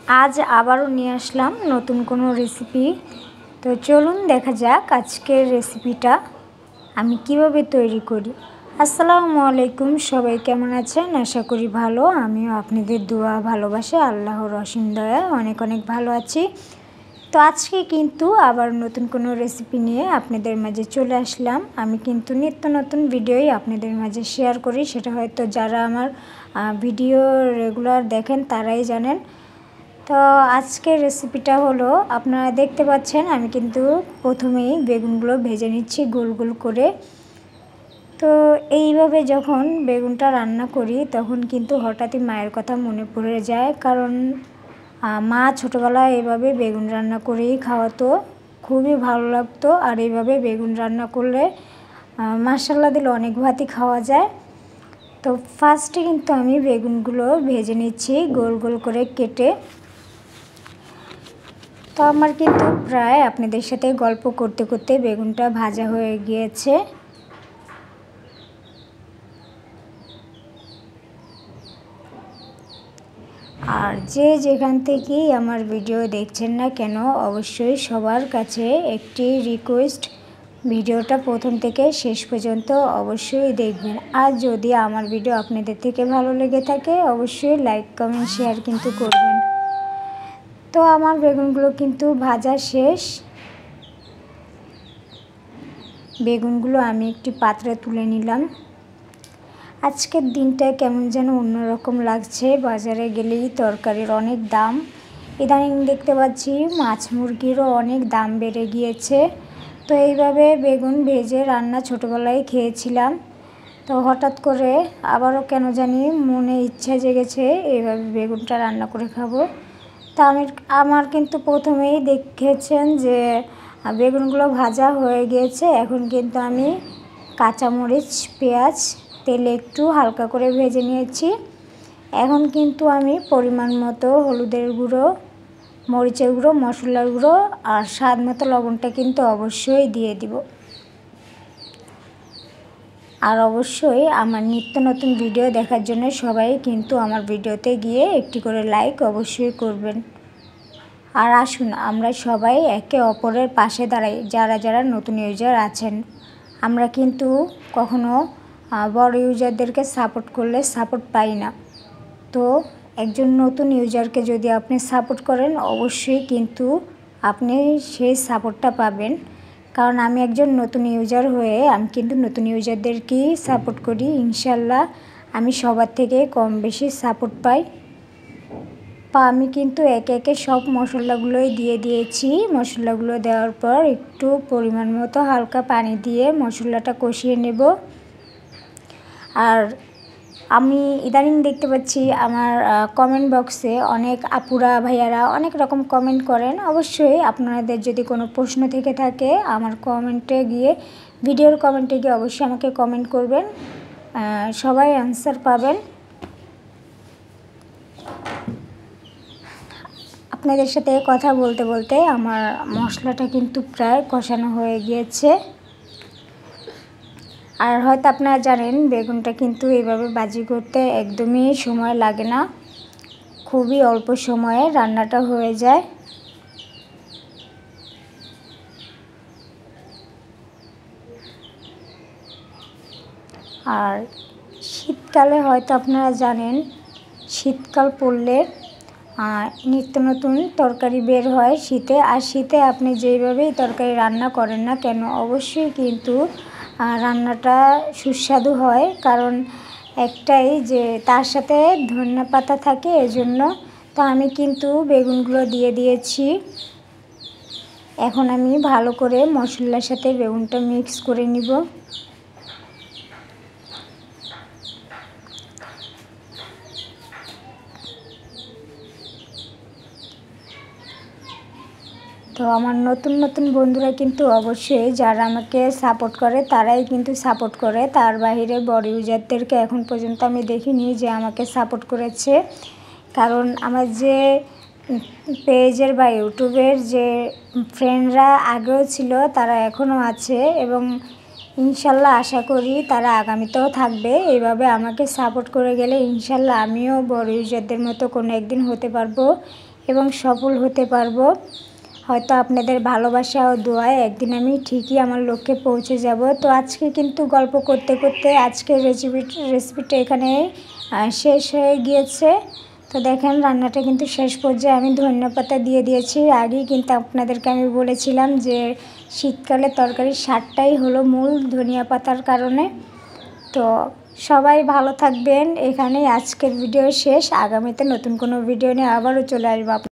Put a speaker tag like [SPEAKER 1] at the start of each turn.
[SPEAKER 1] आज आबारो निये आसलाम नतून कोनो रेसिपि। तो चलुन देखा जाक आजकेर रेसिपिटा आमी किभाबे तैरी करी। आसलामु आलाइकुम, सबाई केमन आछेन? आशा करी भालो। आमिओ आपनादेर दुआ भालोबासा आल्लाहर असीम दया अनेक अनेक भालो आछि। तो आज के किन्तु आबार नतून कोनो रेसिपि निये आपनादेर माझे चले आसलाम। आमी किन्तु नित्य नतून भिडियोई आपनादेर माझे शेयार करी, सेटा हयतो जारा आमार भिडियो रेगुलार देखें ताराई जानेन। तो आज के रेसिपिटा हलो आपनारा देखते पाच्छेन आमी किन्तु प्रथमेई बेगुनगुलो भेजे निচ্ছি गोल गोल करे। तो এইভাবে যখন বেগুনটা রান্না করি তখন কিন্তু হঠাৎই মায়ের কথা মনে পড়ে যায়, কারণ মা ছোটবেলায় এইভাবে বেগুন রান্না করেই খাওয়াতো, খুবই ভালো লাগতো। আর এইভাবে বেগুন রান্না করলে মাশাআল্লাহ দিলে অনেক ভাতই খাওয়া যায়। তো ফার্স্টে কিন্তু আমি বেগুনগুলো ভেজে নিচ্ছি গোল গোল করে কেটে। তো আমার কিন্তু প্রায় আপনাদের সাথে গল্প করতে করতে বেগুনটা ভাজা হয়ে গিয়েছে। আর যে যেখান থেকেই আমার ভিডিও দেখছেন না কেন অবশ্যই সবার কাছে একটি রিকোয়েস্ট, ভিডিওটা প্রথম থেকে শেষ পর্যন্ত অবশ্যই দেখবেন। আর যদি আমার ভিডিও আপনাদের থেকে ভালো লেগে থাকে অবশ্যই লাইক কমেন্ট শেয়ার কিন্তু করবেন। তো আমার বেগুনগুলো কিন্তু ভাজা শেষ। বেগুনগুলো আমি একটি পাত্রে তুলে নিলাম। আজকের দিনটা কেমন যেন অন্যরকম লাগছে। বাজারে গেলেই তরকারির অনেক দাম, ইদানিং দেখতে পাচ্ছি মাছ মুরগিরও অনেক দাম বেড়ে গিয়েছে। তো এইভাবে বেগুন ভেজে রান্না ছোটোবেলায় খেয়েছিলাম। তো হঠাৎ করে আবারও কেন জানি মনে ইচ্ছা জেগেছে এইভাবে বেগুনটা রান্না করে খাবো। তা আমার কিন্তু প্রথমেই দেখেছেন যে বেগুনগুলো ভাজা হয়ে গিয়েছে। এখন কিন্তু আমি কাঁচামরিচ পেঁয়াজ তেলে একটু হালকা করে ভেজে নিয়েছি। এখন কিন্তু আমি পরিমাণ মতো হলুদের গুঁড়ো, মরিচের গুঁড়ো, মশলার গুঁড়ো আর স্বাদ মতো লবণটা কিন্তু অবশ্যই দিয়ে দিব। আর অবশ্যই আমার নিত্য নতুন ভিডিও দেখার জন্য সবাই কিন্তু আমার ভিডিওতে গিয়ে একটি করে লাইক অবশ্যই করবেন। আর আসুন আমরা সবাই একে অপরের পাশে দাঁড়াই। যারা যারা নতুন ইউজার আছেন, আমরা কিন্তু কখনো বড় ইউজারদেরকে সাপোর্ট করলে সাপোর্ট পাই না। তো একজন নতুন ইউজারকে যদি আপনি সাপোর্ট করেন অবশ্যই কিন্তু আপনি সেই সাপোর্টটা পাবেন। কারণ আমি একজন নতুন ইউজার হয়ে আমি কিন্তু নতুন ইউজারদেরকেই সাপোর্ট করি। ইনশাল্লাহ আমি সবার থেকে কম বেশি সাপোর্ট পাই। আমি কিন্তু একে একে সব মশলাগুলোই দিয়ে দিয়েছি। মশলাগুলো দেওয়ার পর একটু পরিমাণ মতো হালকা পানি দিয়ে মশলাটা কষিয়ে নেব। আর আমি ইদানিং দেখতে পাচ্ছি আমার কমেন্ট বক্সে অনেক আপুরা ভাইয়ারা অনেক রকম কমেন্ট করেন। অবশ্যই আপনাদের যদি কোনো প্রশ্ন থেকে থাকে আমার কমেন্টে গিয়ে, ভিডিওর কমেন্টে গিয়ে অবশ্যই আমাকে কমেন্ট করবেন, সবাই অ্যান্সার পাবেন। আপনাদের সাথে কথা বলতে বলতে আমার মশলাটা কিন্তু প্রায় কষানো হয়ে গিয়েছে। আর হয়তো আপনারা জানেন বেগুনটা কিন্তু এইভাবে ভাজি করতে একদমই সময় লাগে না, খুবই অল্প সময়ে রান্নাটা হয়ে যায়। আর শীতকালে হয়তো আপনারা জানেন শীতকাল পড়লে নিত্য নতুন তরকারি বের হয় শীতে। আর শীতে আপনি যেইভাবেই তরকারি রান্না করেন না কেন অবশ্যই কিন্তু রান্নাটা সুস্বাদু হয়। কারণ একটাই যে তার সাথে ধনিয়া পাতা থাকে এজন্য। তো আমি কিন্তু বেগুনগুলো দিয়ে দিয়েছি। এখন আমি ভালো করে মশলার সাথে বেগুনটা মিক্স করে নিব। তো আমার নতুন নতুন বন্ধুরা কিন্তু অবশ্যই যারা আমাকে সাপোর্ট করে তারাই কিন্তু সাপোর্ট করে। তার বাইরে বড় ইউজারদেরকে এখন পর্যন্ত আমি দেখিনি যে আমাকে সাপোর্ট করেছে। কারণ আমার যে পেজের বা ইউটিউবের যে ফ্রেন্ডরা আগেও ছিল তারা এখনও আছে এবং ইনশাল্লাহ আশা করি তারা আগামীতেও থাকবে। এইভাবে আমাকে সাপোর্ট করে গেলে ইনশাল্লাহ আমিও বড় ইউজারদের মতো কোনো একদিন হতে পারবো এবং সফল হতে পারবো। হয়তো আপনাদের ভালোবাসা ও দোয়ায় একদিন আমি ঠিকই আমার লক্ষ্যে পৌঁছে যাব। তো আজকে কিন্তু গল্প করতে করতে আজকের রেসিপিটা এখানে শেষ হয়ে গিয়েছে। তো দেখেন রান্নাটা কিন্তু শেষ পর্যায়ে আমি ধনিয়াপাতা দিয়ে দিয়েছি। আগেই কিন্তু আপনাদেরকে আমি বলেছিলাম যে শীতকালে তরকারির স্বাদটাই হলো মূল ধনিয়া পাতার কারণে। তো সবাই ভালো থাকবেন। এখানেই আজকের ভিডিও শেষ। আগামীতে নতুন কোনো ভিডিও নিয়ে আবারও চলে আসবো।